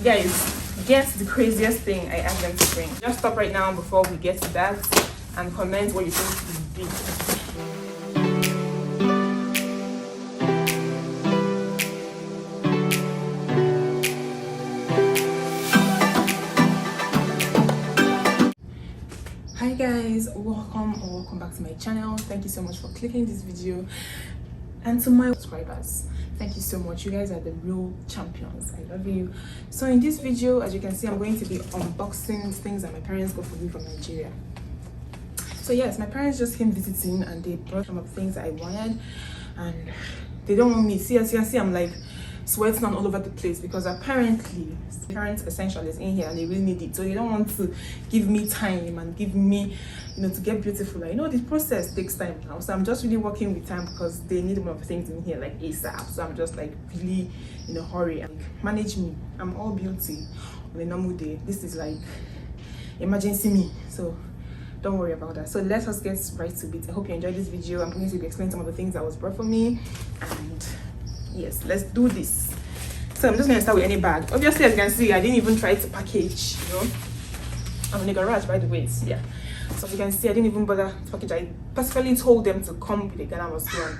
Guys, guess the craziest thing I asked them to bring. Just stop right now before we get to that and comment what you think it would be. Hi guys, welcome back to my channel. Thank you so much for clicking this video, and to my subscribers, thank you so much. You guys are the real champions. I love you. So in this video, as you can see, I'm going to be unboxing things that my parents got for me from Nigeria. So yes, my parents just came visiting and they brought some of the things I wanted, and they don't want me. See, I'm like sweating all over the place because apparently parents essential is in here and they really need it, so they don't want to give me time and give me, you know, to get beautiful. I know this process takes time now, so I'm just really working with time because they need one of the things in here like ASAP. So I'm just like really in a hurry and manage me. I'm all beauty on a normal day. This is like emergency me, so don't worry about that. So let us get right to it. I hope you enjoyed this video. I'm going to be explaining some of the things that was brought for me, and yes, let's do this. So I'm just going to start with any bag. Obviously, as you can see, I didn't even try to package, you know. I'm in the garage, by the way. So yeah, so as you can see, I didn't even bother to package. I specifically told them to come with a Ghana mosquito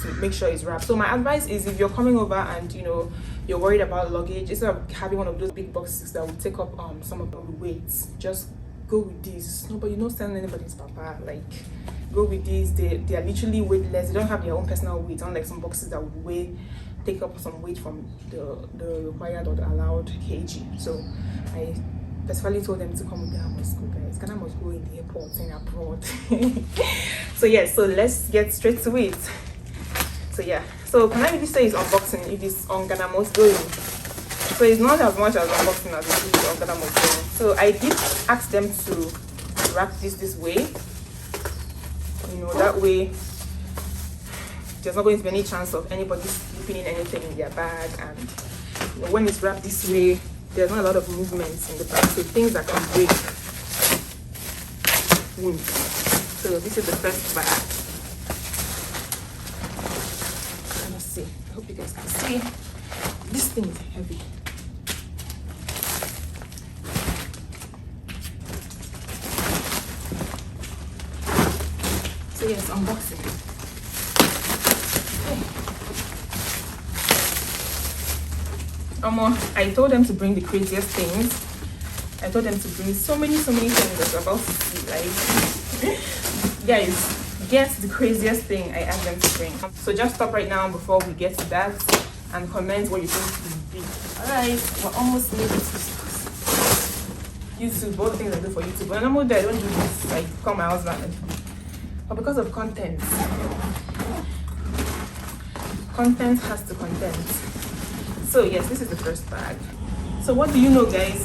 to make sure it's wrapped. So my advice is, if you're coming over and you know you're worried about luggage, instead of having one of those big boxes that will take up some of the weight, just go with these. Nobody, no send anybody's papa. Like, go with these. They are literally weightless. They don't have their own personal weight, unlike some boxes that would take up some weight from the required or the allowed kg. So I specifically told them to come with Ghana mosquito, guys. Ghana mosquito in the airport and abroad. So yeah, so let's get straight to it. So yeah, so can I really say it's unboxing if it's on Ghana mosquito? So it's not as much as unboxing as it is on Ghana mosquito. So I did ask them to wrap this way, you know, that way there's not going to be any chance of anybody slipping in anything in their bag. And you know, when it's wrapped this way, there's not a lot of movements in the bag, so things that can break won't. So this is the first bag. Let's see, I hope you guys can see. This thing is heavy. So yes, unboxing. I told them to bring the craziest things. I told them to bring so many things that you're about to see. Like, guys, guess the craziest thing I asked them to bring. So just stop right now before we get to that and comment what you think it would be. Alright, we're almost made it to YouTube. All the things I do for YouTube. When I'm out there, I don't do this. Like, call my husband. But because of content has to content. So yes, this is the first bag. So what do you know, guys?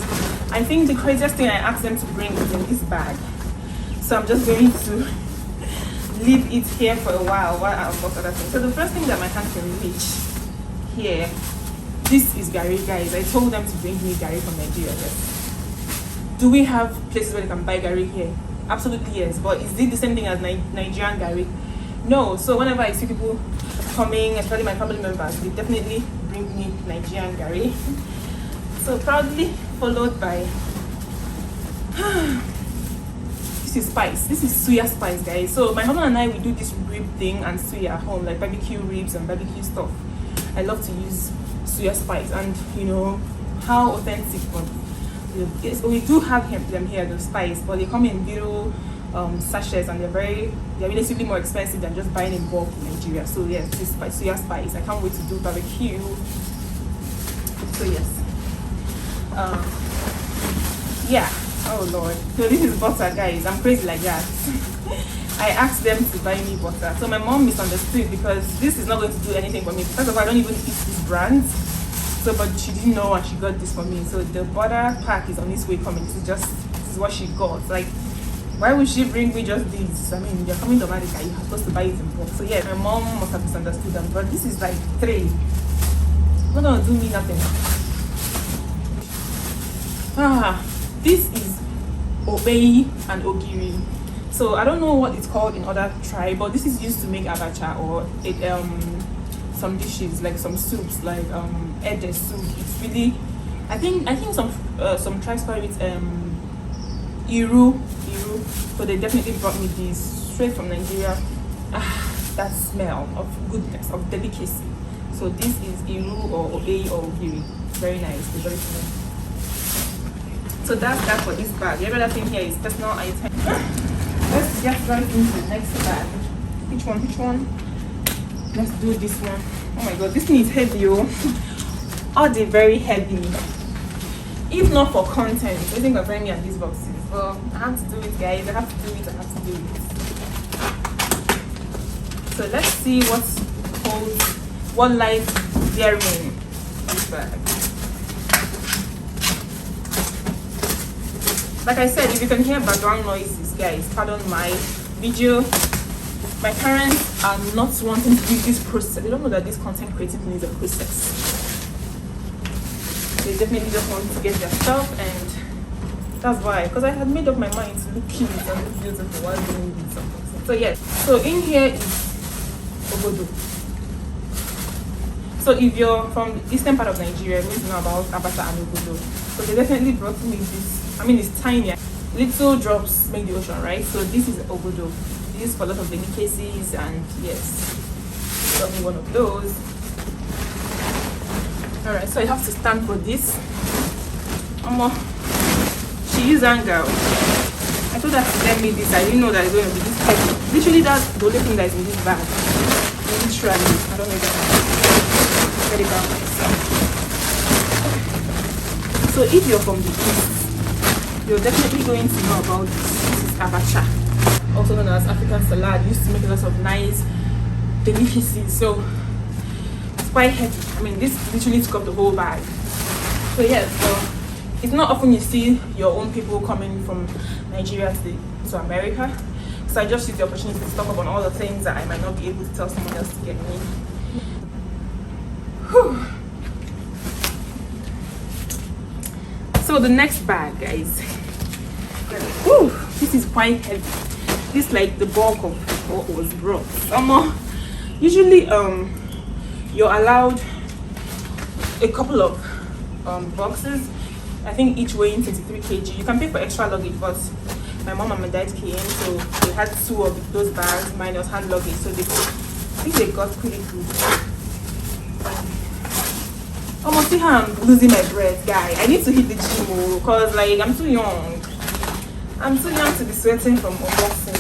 I think the craziest thing I asked them to bring is in this bag. So I'm just going to leave it here for a while I unbox other things. So the first thing that my hand can reach here, this is Gary, guys. I told them to bring me Gary from Nigeria. Yes. Do we have places where they can buy Gary here? Absolutely yes. But is it the same thing as Nigerian Gary? No. So whenever I see people coming, especially my family members, they definitely bring me Nigerian Gary. So proudly followed by this is spice. This is suya spice, guys. So my husband and I, we do this rib thing and suya at home, like barbecue ribs and barbecue stuff. I love to use suya spice, and you know how authentic. But yes, we do have them here, the spice, but they come in little sachets, and they're relatively more expensive than just buying in bulk in Nigeria. So yes, this spice, suya spice. I can't wait to do barbecue. So yes, yeah. Oh lord. So this is butter, guys. I'm crazy like that. I asked them to buy me butter. So my mom misunderstood because this is not going to do anything for me. First of all, I don't even eat this brand. So, but she didn't know and she got this for me. So the butter pack is on its way coming. This is what she got. Like, why would she bring me just this? I mean, you're coming to America, you're supposed to buy it in bulk. So yeah, my mom must have misunderstood them. But this is like 3. It's not gonna do me nothing. This is obei and ogiri. So I don't know what it's called in other tribes, but this is used to make abacha or some dishes, like some soups, like ede soup. It's really I think some tribes call it Iru, but they definitely brought me this straight from Nigeria. That smell of goodness, of delicacy. So this is Iru or Obey or Ogiri. Very nice, very cool. So that's that for this bag. Every other thing here is personal item. Let's get right into the next bag. Which one? Let's do this one. Oh my god, this thing is heavy, oh. All they very heavy. If not for content, I think I'm buying me on these boxes. Well, I have to do it, guys. I have to do it. So let's see what lies therein in this bag. Like I said, if you can hear background noises, guys, pardon my video. My parents are not wanting to do this process. They don't know that this content creating thing is a process. They definitely just want to get their stuff, and that's why. Because I had made up my mind to look cute and look beautiful while doing this unboxing. So yes, so in here is Obodo. So if you're from the eastern part of Nigeria, you need to know about Abata and Obodo. So they definitely brought me this. I mean, it's tiny. Little drops make the ocean, right? So this is Obodo. This is for a lot of delicacies, and yes, got me one of those. Alright, so I have to stand for this. She used anger. I told her to send me this. I didn't know that it's going to be this heavy. Literally, that's the only thing that is in this bag. Literally, I don't know if I can get it down myself. So if you're from the east, you're definitely going to know about this. This is abacha, also known as African salad. Used to make a lot of nice delicacies. So it's quite heavy. I mean, this literally took up the whole bag. So yes, so it's not often you see your own people coming from Nigeria to America. So I just use the opportunity to stock up on all the things that I might not be able to tell someone else to get me. Whew. So the next bag, guys. Whew, this is quite heavy. This is like the bulk of what was brought. Usually you're allowed a couple of boxes. I think each weighing 23 kg. You can pay for extra luggage, but my mom and my dad came, so they had 2 of those bags. Mine was hand luggage, so I think they got pretty good. Almost see how I'm losing my breath, guy. I need to hit the gym because like I'm too young. I'm too young to be sweating from unboxing.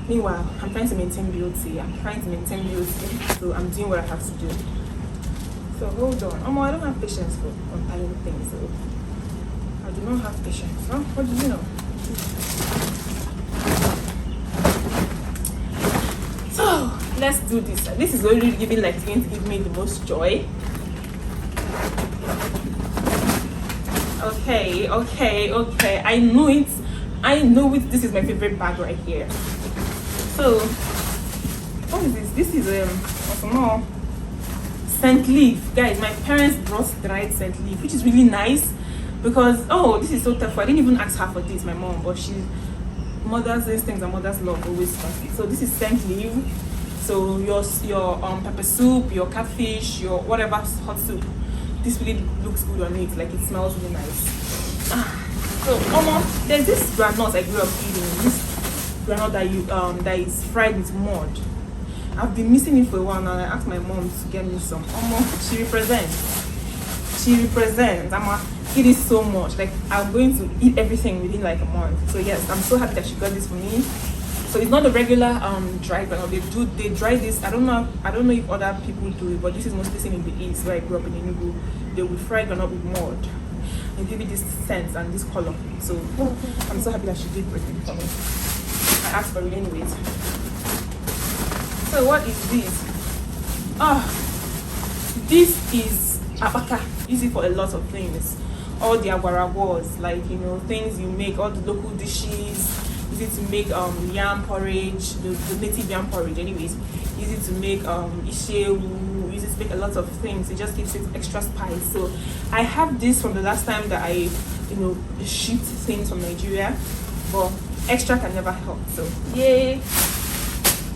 Meanwhile, I'm trying to maintain beauty. So I'm doing what I have to do. So hold on. I don't have patience for untying things. So I do not have patience. Huh? What do you know? So let's do this. This is already going to give me the most joy. Okay. I know it. This is my favorite bag right here. So what is this? This is more scent leaf, guys. My parents brought dried scent leaf, which is really nice because this is so tough. I didn't even ask her for this, my mom, but mother's instincts and mother's love always fancy. So this is scent leaf. So your pepper soup, your catfish, your whatever hot soup, this really looks good on it. Like it smells really nice. So there's this granite I grew up eating. This granite that is fried with mud. I've been missing it for a while now. I asked my mom to get me some. She represents. It is so much. Like I'm going to eat everything within like a month. So yes, I'm so happy that she got this for me. So it's not a regular dry granite. They dry this. I don't know if other people do it, but this is mostly seen in the east where I grew up in Enugu. They will fry granite with mud and give it this scent and this color. So I'm so happy that she did bring it for me. I asked for it anyways. So what is this? This is abaka. Use it for a lot of things. All the agwarawas, like things you make, all the local dishes. Use it to make yam porridge, the native yam porridge. Anyways, use it to make ishewu. Use it to make a lot of things. It just gives it extra spice. So I have this from the last time that I shipped things from Nigeria, but extra can never help. So yay!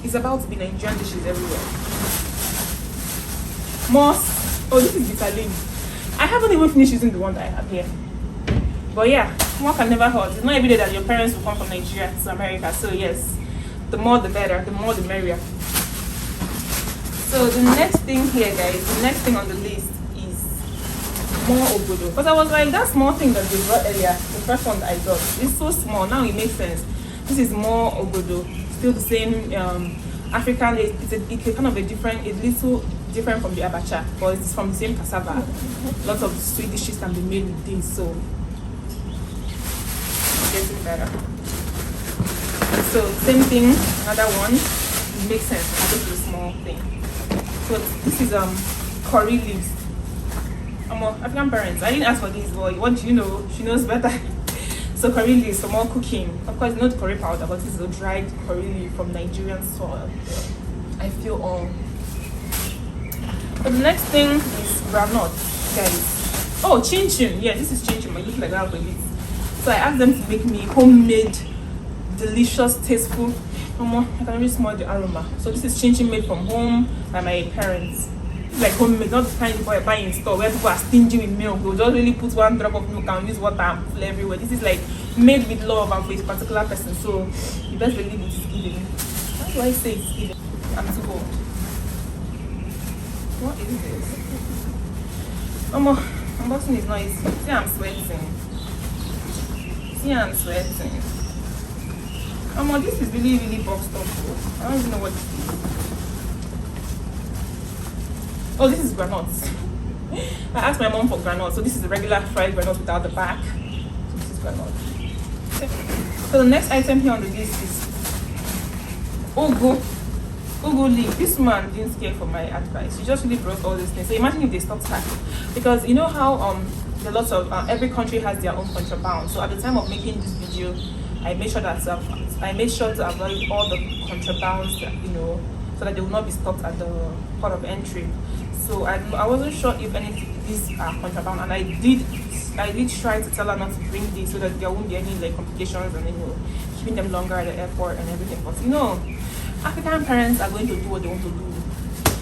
It's about to be Nigerian dishes everywhere. This is bitter leaf. I haven't even finished using the one that I have here. But yeah, one can never hurt. It's not every day that your parents will come from Nigeria to America. So yes, the more the better, the more the merrier. So the next thing here, guys, the next thing on the list is more obodo. Because I was like, that small thing that they brought earlier, the first one that I got, it's so small. Now it makes sense. This is more obodo. Still the same African. It's a kind of a different, a little different from the abacha, but it's from the same cassava. Lots of sweet dishes can be made with this, so it's getting better. So same thing, another one. It makes sense. This is a small thing. So this is curry leaves. I'm African parents. I didn't ask for this, but what you know, she knows better. So curry leaves for more cooking. Of course, not curry powder, but this is a dried curry leaf from Nigerian soil. I feel all. So the next thing is granite, guys. Oh, chin chin. Yeah, this is chin chin. I look like that with it. So I asked them to make me homemade, delicious, tasteful. I can really smell the aroma. So this is chin chin made from home by my parents. It's like homemade, not the kind of I buy in store where people are stingy with milk. They'll just really put one drop of milk and use water and full everywhere. This is like made with love and for a particular person. So the best believe it is giving. How do I say it's giving? I'm too old. What is this? Unboxing is not easy. See, I'm sweating. This is really, really boxed up. I don't even know what this is. Oh, this is granules. I asked my mom for granules. So this is the regular fried granules without the back. So this is granules. So the next item here on the list is Ugu leaf. This man didn't care for my advice. She just really brought all these things. So imagine if they stopped her. Because you know how the lots of every country has their own contraband. So at the time of making this video, I made sure to avoid all the contrabands that, so that they will not be stopped at the port of entry. So I wasn't sure if any of these are contraband, and I did try to tell her not to bring these so that there won't be any like complications and keeping them longer at the airport and everything. But African parents are going to do what they want to do.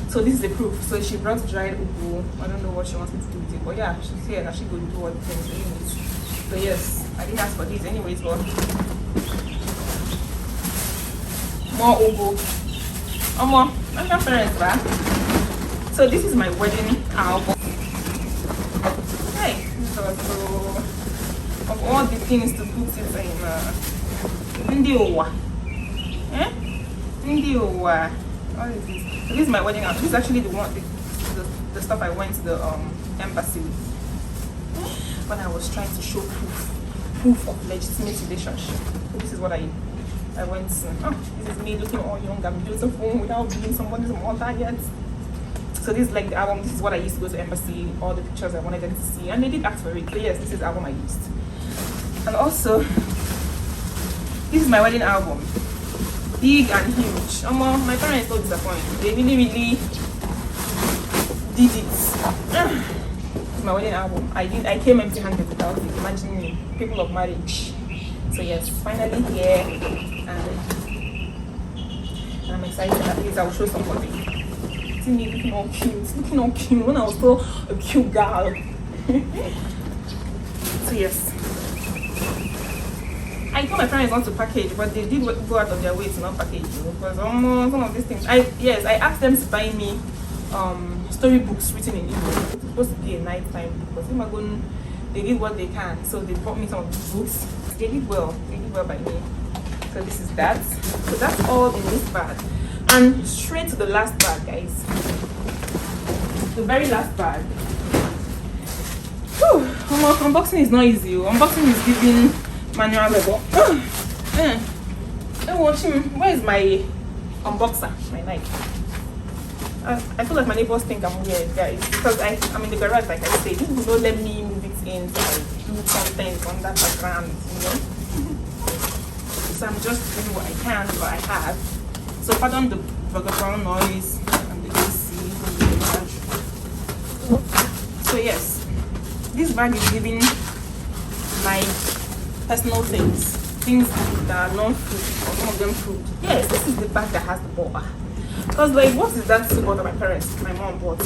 So this is the proof. So she brought dried ugu. I don't know what she wants me to do with it, but yeah, she's here and she's going to do what things anyways. So yes, I didn't ask for these anyways, but more ugu. African parents back. So this is my wedding album. Hey, so of all the things to put it in Ndiowa. Ndiowa. What is this? So this is my wedding album. This is actually the stuff I went to the embassy with when I was trying to show proof of legitimate relationship. So this is what I went to. This is me looking all young and beautiful without being somebody's mother yet. So this is like the album. This is what I used to go to embassy, all the pictures I wanted them to see, and they did ask for it. So yes, this is the album I used. And also, this is my wedding album. Big and huge. My parents so disappointed. They really, really did it. This is my wedding album. I came empty-handed without it. Imagine me, people of marriage. So yes, finally here, and I'm excited. At least I will show somebody. See me looking all cute. When I was still a cute girl. So yes, I told my parents not to package, but they did go out of their way to not package. Because some of these things, I asked them to buy me storybooks written in English. It's supposed to be a nighttime book, but they did what they can. So they bought me some of these books. They did well by me. So this is that. So that's all in this bag. And straight to the last bag, guys. The very last bag. Whew. Unboxing is not easy. Unboxing is giving manual labor. Where is my unboxer? My knife. I feel like my neighbors think I'm weird, guys, because I'm in the garage, like I say. People don't let me move it in, so I do content on that background, So I'm just doing what I can, what I have. So pardon the background noise and the AC from the garage. So yes, this bag is giving my personal things that are non-food, or some of them food. Yes, this is the bag that has the ball. Because like, what is that super that my mom bought?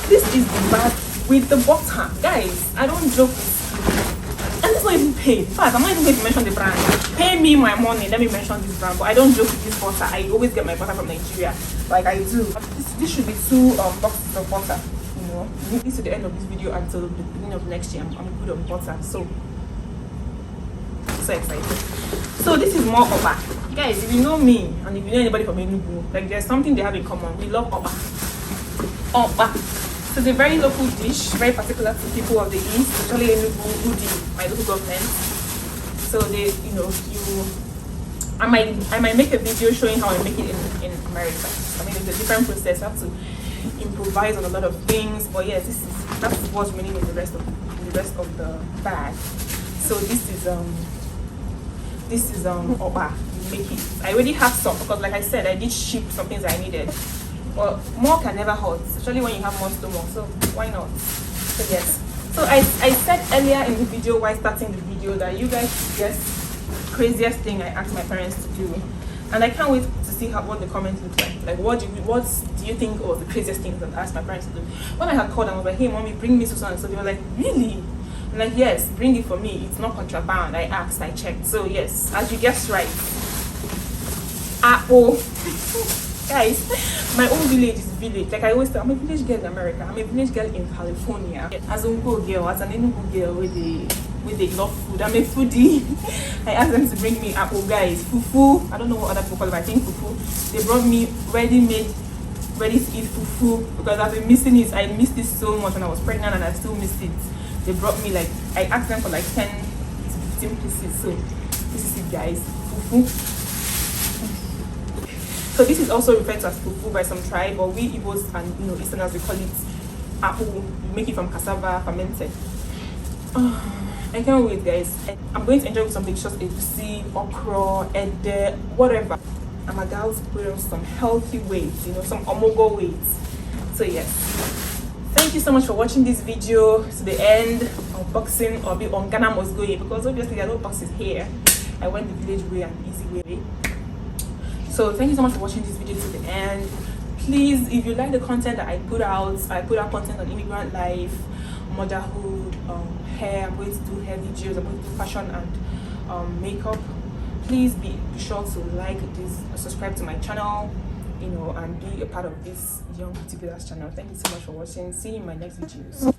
This is the bag with the butter, guys. I don't joke with, and it's not even paid. In fact, I'm not even going to mention the brand. Pay me my money, let me mention this brand. But I don't joke with this butter. I always get my butter from Nigeria, like I do. This should be 2 boxes of butter. You know, leave this to the end of this video until the beginning of next year. I'm good on butter, so excited. So this is more oba, guys. If you know me and if you know anybody from Enugu, like there's something they have in common. We love oba. So it's a very local dish, very particular to people of the east, especially Enugu, Udi, my local government. So they, you know, I might make a video showing how I make it in America. I mean, it's a different process. I have to improvise on a lot of things, but yes, that's what's remaining in the rest of the bag. So this is oba. You make it. I already have some because, like I said, I did ship some things I needed. But more can never hurt, especially when you have more stomach. So why not? So yes. So I said earlier in the video while starting the video that you guys guess craziest thing I asked my parents to do, and I can't wait to see what the comments look like. Like what do you think was the craziest thing that I asked my parents to do? When I had called, I was like, hey mommy, bring me so and so. They were like, really? I'm like, yes, bring it for me. It's not contraband. I asked, I checked. So yes, as you guessed right, apple. Guys, my own village is village. Like I always say, I'm a village girl in America. I'm a village girl in California. As an Ungo girl, as an Enugu girl with the love food. I'm a foodie. I asked them to bring me apple, guys. Fufu. I don't know what other people call it, but I think fufu. They brought me ready-made, ready-to-eat fufu because I've been missing it. I missed it so much when I was pregnant and I still missed it. They brought me like, I asked them for like 10 to 15 pieces. So this is it, guys. Fufu. So this is also referred to as fufu by some tribe, but we Igbos and Easterners, we call it apple. We make it from cassava fermented. I can't wait, guys. I'm going to enjoy with some delicious egusi, okra, ede, whatever. I'm a girl to put on some healthy weight, some omogo weight. So yes, thank you so much for watching this video to the end. Unboxing or be on Ghana must go here because obviously there are no boxes here. I went the village way and easy way. So thank you so much for watching this video to the end. Please, if you like the content that I put out content on immigrant life, motherhood, hair. I'm going to do hair videos. I'm going to do fashion and makeup. Please be sure to like this, subscribe to my channel, and be a part of this young beauty channel. Thank you so much for watching. See you in my next videos.